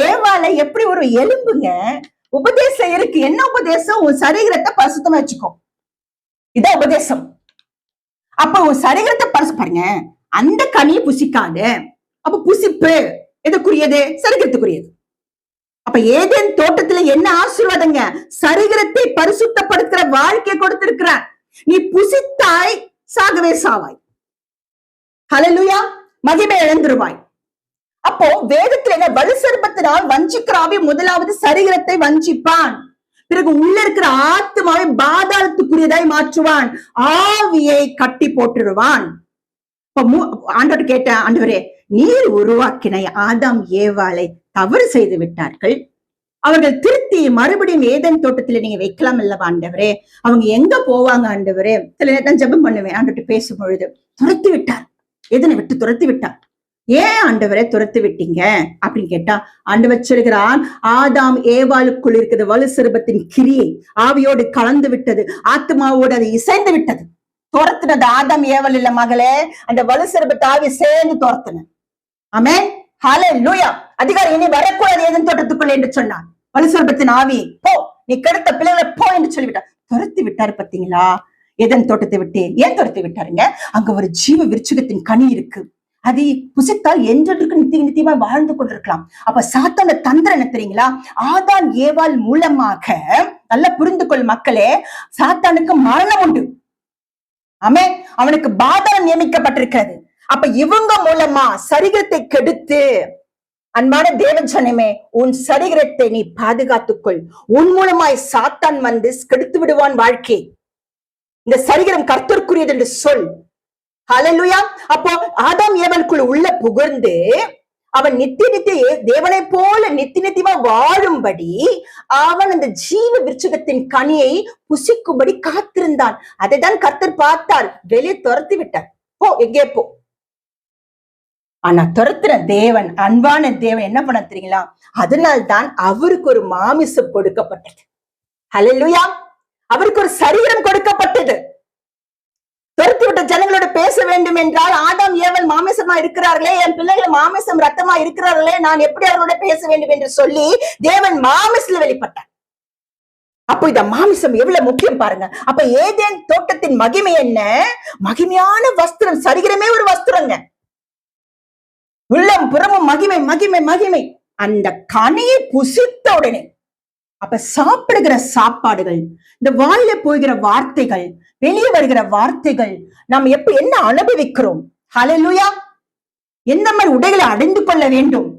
ஏவால எப்படி ஒரு எலும்புங்க உபதேசம் இருக்கு. என்ன உபதேசம்? உன் சரீரத்தை பரிசுத்தமா வச்சுக்கோ, இதான் உபதேசம். அப்ப உன் சரீரத்தை பாருங்க, அந்த கனியை புசிக்காத. அப்ப புசிப்பு எதுக்குரியது? சரீரத்துக்குரியது. அப்ப ஏதேன் தோட்டத்துல என்ன ஆசீர்வாதங்க? சரீரத்தை பரிசுத்தப்படுத்துற வாழ்க்கையை கொடுத்திருக்கிறார். நீ புசித்தாய், சாகவே சாவாய். ஹல்லேலூயா. மகிமை இழந்துருவாய். அப்போ வேதத்துல என்ன? வலுசர்பத்தினால் வஞ்சிக்கிறாவே முதலாவது சரீரத்தை வஞ்சிப்பான், பிறகு உள்ள இருக்கிற ஆத்மாவை பாதாளத்துக்குரியதாய் மாற்றுவான், ஆவியை கட்டி போட்டுருவான். ஆண்டவர் கேட்டேன், ஆண்டவரே, நீர் உருவாக்கின ஆதாம் ஏவாளை தவறு செய்து விட்டார்கள், அவர்கள் திருத்தி மறுபடியும் ஏதேன் தோட்டத்துல நீங்க வைக்கலாம் இல்லவா ஆண்டவரே? அவங்க எங்க போவாங்க ஆண்டவரே? சில நேரம் ஜெபம் பண்ணுவேன், ஆண்டவர்கிட்ட பேசும் பொழுது துரத்தி விட்டார், ஏதனை விட்டு துரத்தி விட்டார். ஏன் ஆண்டவரை துரத்து விட்டீங்க அப்படின்னு கேட்டா, ஆண்டவர் சொல்கிறான், ஆதாம் ஏவாளுக்குள் இருக்கிறது வலு சிறுபத்தின் கிரியை ஆவியோடு கலந்து விட்டது, ஆத்மாவோடு அது இசைந்து விட்டது. துரத்துனது ஆதாம் ஏவாள் இல்ல மகளே, அந்த வலு சிறுபத்து ஆவி சேர்ந்து துரத்துன. ஆமென், ஹல்லேலூயா. அதிகாரம் இனி வரக்கூடாது ஏதேன் தோட்டத்துக்குள்ள என்று சொன்னான். வலு சிறுபத்தின் ஆவி, போ, நீ கெடுத்த பிள்ளைகளை போ என்று சொல்லிவிட்டார். துரத்தி விட்டாரு. பாத்தீங்களா ஏதேன் தோட்டத்தை விட்டு? ஏன் துரத்தி விட்டாருங்க? அங்க ஒரு ஜீவ விருட்சகத்தின் கனி இருக்கு, அதை புசித்தால் என்றென்றுக்கு நித்திய நித்தியமா வாழ்ந்து கொண்டிருக்கலாம். அப்ப சாத்தான தந்திரம் என்ன தெரியுங்களா? ஆதாம் ஏவாள் மூலமாக, நல்லா புரிந்து கொள் மக்களே, சாத்தானுக்கு மரணம் உண்டு. ஆமென். அவனுக்கு பாதாளம் நியமிக்கப்பட்டிருக்கிறது. அப்ப இவங்க மூலமா சரீரத்தை கெடுத்து, அன்பான தேவன் சொன்னமே, உன் சரீரத்தை நீ பாதுகாத்துக்கொள், உன் மூலமாய் சாத்தான் வந்து கெடுத்து விடுவான் வாழ்க்கை. இந்த சரீரம் கர்த்தருக்குரியது என்று சொல். ஹல்லேலூயா. அப்போ ஆதாம் ஏவாளுக்குள்ள உள்ள புகழ்ந்து அவன் நித்திய நித்திய தேவனை போல நித்திய நித்தியமா வாழும்படி அவன் அந்த ஜீவ விருட்சகத்தின் கனியை புசிக்கும்படி காத்திருந்தான். அதை தான் கர்த்தர் பார்த்தார், வெளியே துரத்தி விட்டார், போ, எங்கே போ. ஆனா துரத்துற தேவன், அன்பான தேவன் என்ன பண்ண தெரியுங்களா? அதனால்தான் அவருக்கு ஒரு மாமிசம் கொடுக்கப்பட்டது. ஹல்லேலூயா. அவருக்கு ஒரு சரீரம் கொடுக்கப்பட்டது. துரத்தி விட்ட ஜனங்களோட பேச வேண்டும் என்றால், ஆதாம் ஏவாள் மாமிசமா இருக்கிறார்களே, என் பிள்ளைகள் மாமிசம் ரத்தமா இருக்கிறார்களே, நான் எப்படி அவர்களோட பேச வேண்டும் என்று சொல்லி தேவன் மாமிசத்துல வெளிப்பட்டார். அப்போ இந்த மாமிசம் எவ்வளவு முக்கியம் பாருங்க. அப்ப ஏதேன் தோட்டத்தின் மகிமை என்ன? மகிமையான வஸ்திரம், சரீரமே ஒரு வஸ்திரங்க. உள்ளம் புறமும் மகிமை மகிமை மகிமை. அந்த கனியை புசித்த உடனே, அப்ப சாப்பிடுகிற சாப்பாடுகள், இந்த வாயில போகிற வார்த்தைகள், வெளியே வருகிற வார்த்தைகள், நாம் என்ன அனுபவிக்கிறோம்? ஹல்லேலூயா. எந்த மாதிரி உடைகளை அடைந்து கொள்ள வேண்டும்?